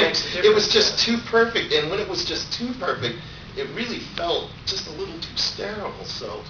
Sometimes it was just too perfect, and when it was just too perfect, it really felt just a little too sterile. So,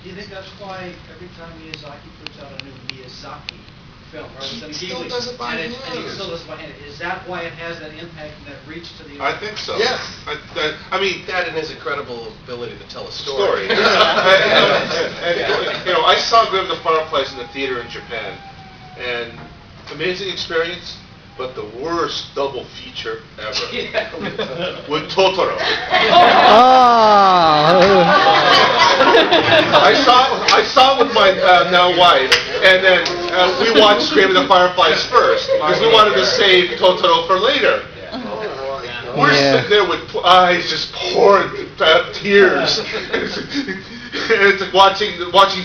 do you think that's why every time Miyazaki puts out a new Miyazaki film, he still does it by hand. And he still does it by hand. Is that why it has that impact and that reach to the audience? I think so. Yes. I mean, that and his incredible ability to tell a story. And, I saw Grave of the Fireflies in the theater in Japan, and amazing experience, but the worst double feature ever with Totoro. I saw it with my now wife, and then we watched Grave of the Fireflies first because we wanted to save Totoro for later. We're sitting there with eyes just pouring tears. It's like watching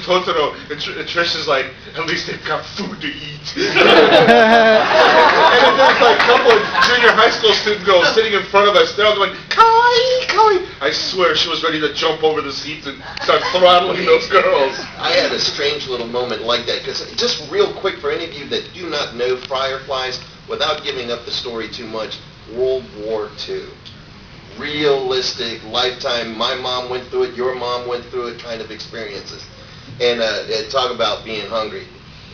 Totoro, and Trish is like, at least they've got food to eat. And then there's like a couple of junior high school student girls sitting in front of us. They're all going, kawaii, kawaii. I swear she was ready to jump over the seats and start throttling those girls. I had a strange little moment like that, because just real quick, for any of you that do not know Fireflies, without giving up the story too much, World War II. Realistic, lifetime, my mom went through it, your mom went through it kind of experiences. And talk about being hungry.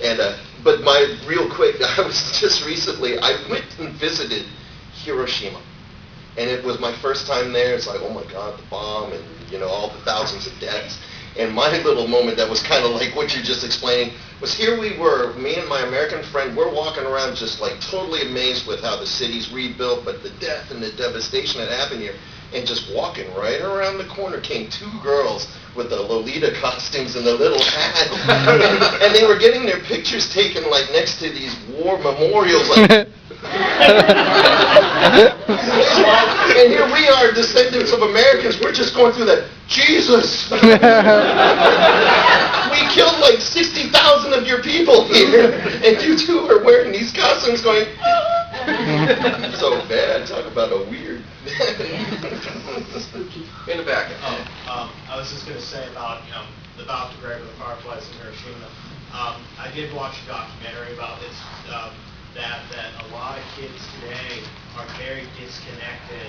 And but my real quick, I was just recently, I went and visited Hiroshima. And it was my first time there. It's like, oh my God, the bomb and, all the thousands of deaths. And my little moment that was kind of like what you're just explaining was here we were, me and my American friend, we're walking around just like totally amazed with how the city's rebuilt, but the death and the devastation that happened here. And just walking right around the corner came two girls with the Lolita costumes and the little hat. And they were getting their pictures taken like next to these war memorials. Like, and here we are, descendants of Americans. We're just going through that. Jesus! We killed like 60,000 of your people here, and you two are wearing these costumes going, so bad. Talk about a weird. In the back. I was just going to say about the Grave of the Fireflies in Hiroshima. I did watch a documentary about this. That a lot of kids today are very disconnected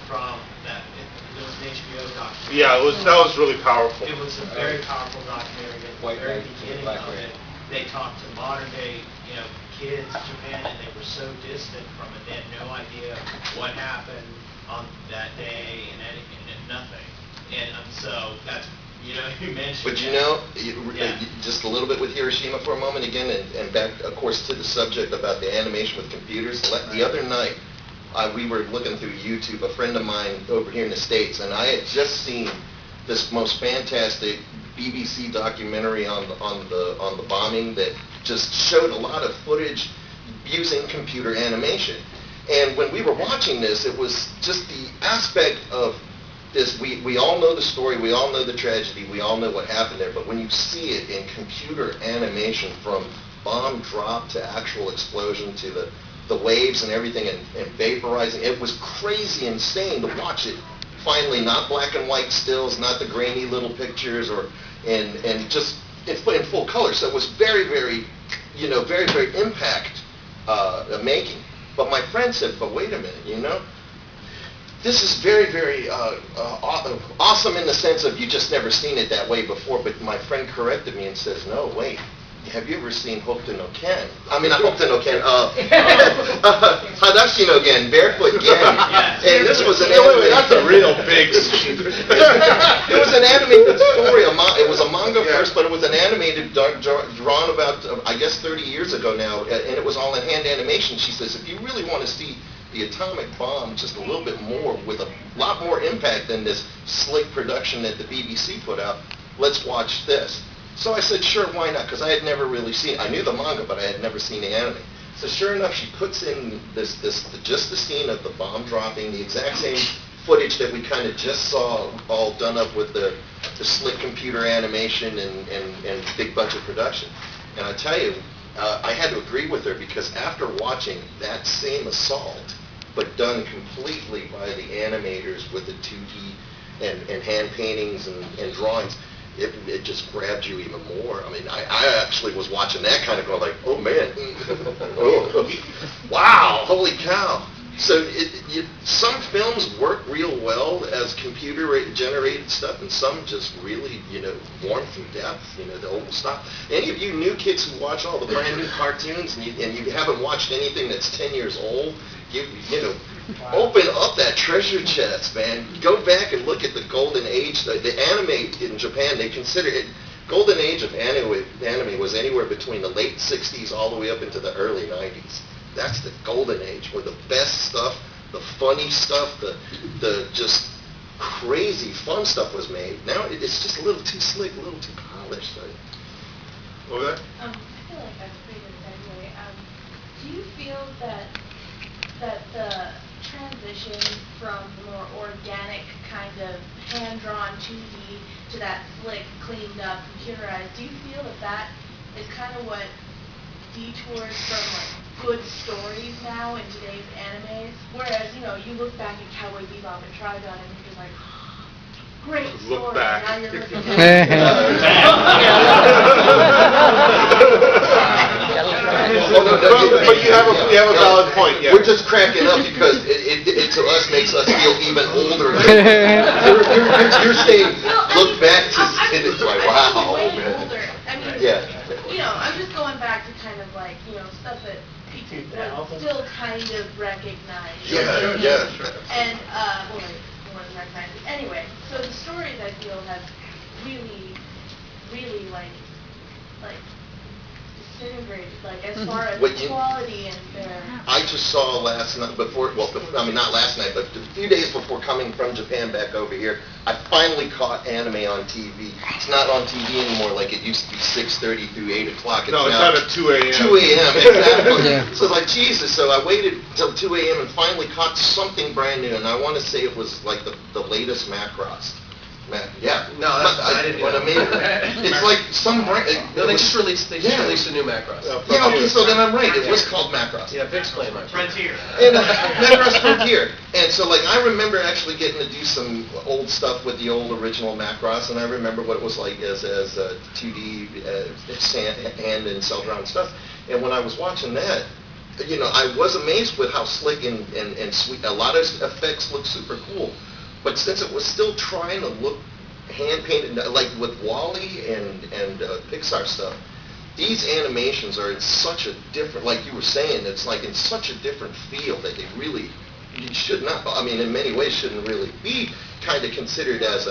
from that. It was an HBO documentary. Yeah, that was really powerful. It was a very powerful documentary. At the very beginning of it, they talked to modern day, kids in Japan, and they were so distant from it. They had no idea what happened on that day and anything, and nothing. And so that's. You mentioned. But just a little bit with Hiroshima for a moment again, and back, of course, to the subject about the animation with computers. The other night, we were looking through YouTube. A friend of mine over here in the States, and I had just seen this most fantastic BBC documentary on the bombing that just showed a lot of footage using computer animation. And when we were watching this, it was just the aspect of this, we all know the story, we all know the tragedy, we all know what happened there, but when you see it in computer animation, from bomb drop to actual explosion to the waves and everything and vaporizing, it was crazy insane to watch it. Finally, not black and white stills, not the grainy little pictures, and just in full color. So it was very, very, very, very impact making. But my friend said, but wait a minute, this is very, very awesome in the sense of you just never seen it that way before. But my friend corrected me and says, no, wait. Have you ever seen Hokuto no Ken? I mean, not Hokuto no Ken. Hadashi no Gen, Barefoot Gen. And this was an animated. That's a real big scene. It was an animated story. It was a manga first, but it was an animated drawn about, I guess, 30 years ago now, and it was all in hand animation. She says, if you really want to see the atomic bomb just a little bit more, with a lot more impact than this slick production that the BBC put out, let's watch this. So I said, sure, why not? Because I had never really seen, I knew the manga, but I had never seen the anime. So sure enough, she puts in just the scene of the bomb dropping, the exact same footage that we kind of just saw, all done up with the slick computer animation and big budget production. And I tell you, I had to agree with her, because after watching that same assault, but done completely by the animators with the 2D and hand paintings and drawings, it just grabbed you even more. I mean, I actually was watching that kind of going like, oh man, oh, wow, holy cow. So some films work real well as computer-generated stuff, and some just really, warm through depth, the old stuff. Any of you new kids who watch all the brand new cartoons and you haven't watched anything that's 10 years old, open up that treasure chest, man. Go back and look at the golden age. The anime in Japan, they consider it, golden age of anime was anywhere between the late 60s all the way up into the early 90s. That's the golden age where the best stuff, the funny stuff, the just crazy fun stuff was made. Now it's just a little too slick, a little too polished. Over there? I feel like that's pretty good segue. Do you feel that the transition from the more organic kind of hand-drawn 2D to that slick, cleaned up, computerized, do you feel that is kind of what detours from good stories now in today's animes? Whereas, you look back at Cowboy Bebop and Trigun and you're just like, great story. Look back. And now you're looking at But you have a valid point, yeah. We're just cracking up because it to us makes us feel even older. You're saying, look back to, it's like, wow. way Man. older. I mean, Yeah. I'm just going back to kind of like, stuff that people would still kind of recognize. Yeah. And, more than recognize. Anyway, so the stories I feel have really, really like disintegrated, as far as quality and their... I just saw last night, not last night, but a few days before coming from Japan back over here, I finally caught anime on TV. It's not on TV anymore like it used to be 6:30 through 8 o'clock. No, it's not at 2 a.m. 2 a.m., exactly. Yeah. So like, Jesus, so I waited till 2 a.m. and finally caught something brand new, and I want to say it was like the latest Macross. Yeah. No, I didn't know. What I mean, it's like some brand... No, they just released a new Macross. Yeah, okay, so then I'm right. It was called Macross. Yeah, Vic's playing Macross. Frontier. And Macross Frontier. And so, I remember actually getting to do some old stuff with the old original Macross, and I remember what it was like as 2D hand and cel-drawn stuff. And when I was watching that, I was amazed with how slick and sweet. A lot of effects look super cool. But since it was still trying to look hand-painted, like with WALL-E and Pixar stuff, these animations are in such a different, like you were saying, it's like in such a different feel that they really should not, in many ways shouldn't really be kind of considered as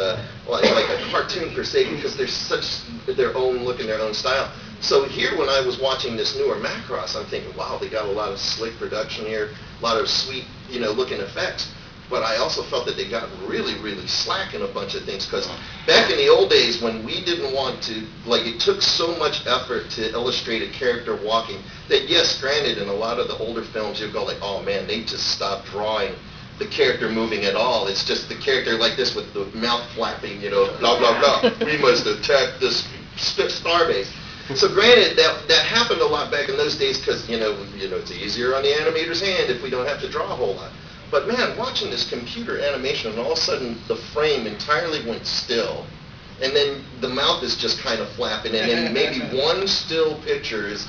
like a cartoon per se, because they're such their own look and their own style. So here when I was watching this newer Macross, I'm thinking, wow, they got a lot of slick production here, a lot of sweet, looking effects. But I also felt that they got really, really slack in a bunch of things, because back in the old days when we didn't want to, it took so much effort to illustrate a character walking, that yes, granted, in a lot of the older films you'd go like, oh man, they just stopped drawing the character moving at all. It's just the character like this with the mouth flapping, blah, blah, blah. We must attack this starbase. So granted, that happened a lot back in those days because, it's easier on the animator's hand if we don't have to draw a whole lot. But man, watching this computer animation, and all of a sudden the frame entirely went still, and then the mouth is just kind of flapping, and then maybe one still picture is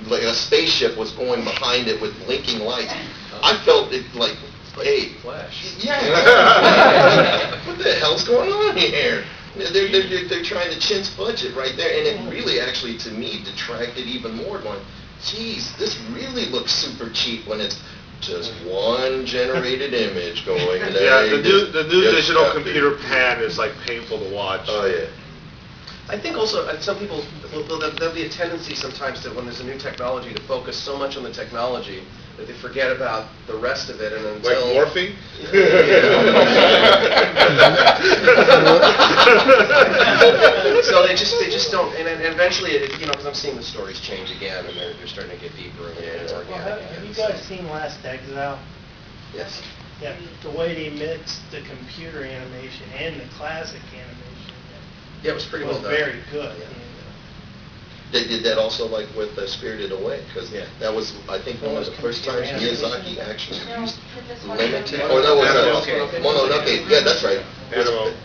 like a spaceship was going behind it with blinking lights. I felt it like, hey, Flash. Yeah. What the hell's going on here? They're trying to chintz budget right there, and it really actually, to me, detracted even more. Going, geez, this really looks super cheap when it's just one generated image going there. Yeah, the new digital computer pan is like painful to watch. Oh yeah. I think also some people, there'll be a tendency sometimes that when there's a new technology to focus so much on the technology that they forget about the rest of it, and until... Like morphine? So they just don't, and eventually, because I'm seeing the stories change again, and they're starting to get deeper and more organic. Have you guys seen Last Exile? Yes. Yeah, the way they mixed the computer animation and the classic animation. Yeah, it was pretty well done. Very good. Yeah. They did that also with Spirited Away, because that was, I think, one of the first times Miyazaki actually used limited. Oh no, it was Mononoke. Yeah, that's right.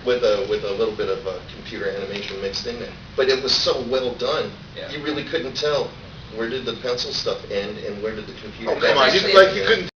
With a little bit of computer animation mixed in there, but it was so well done. Yeah. You really couldn't tell where did the pencil stuff end and where did the computer. Oh come on, you couldn't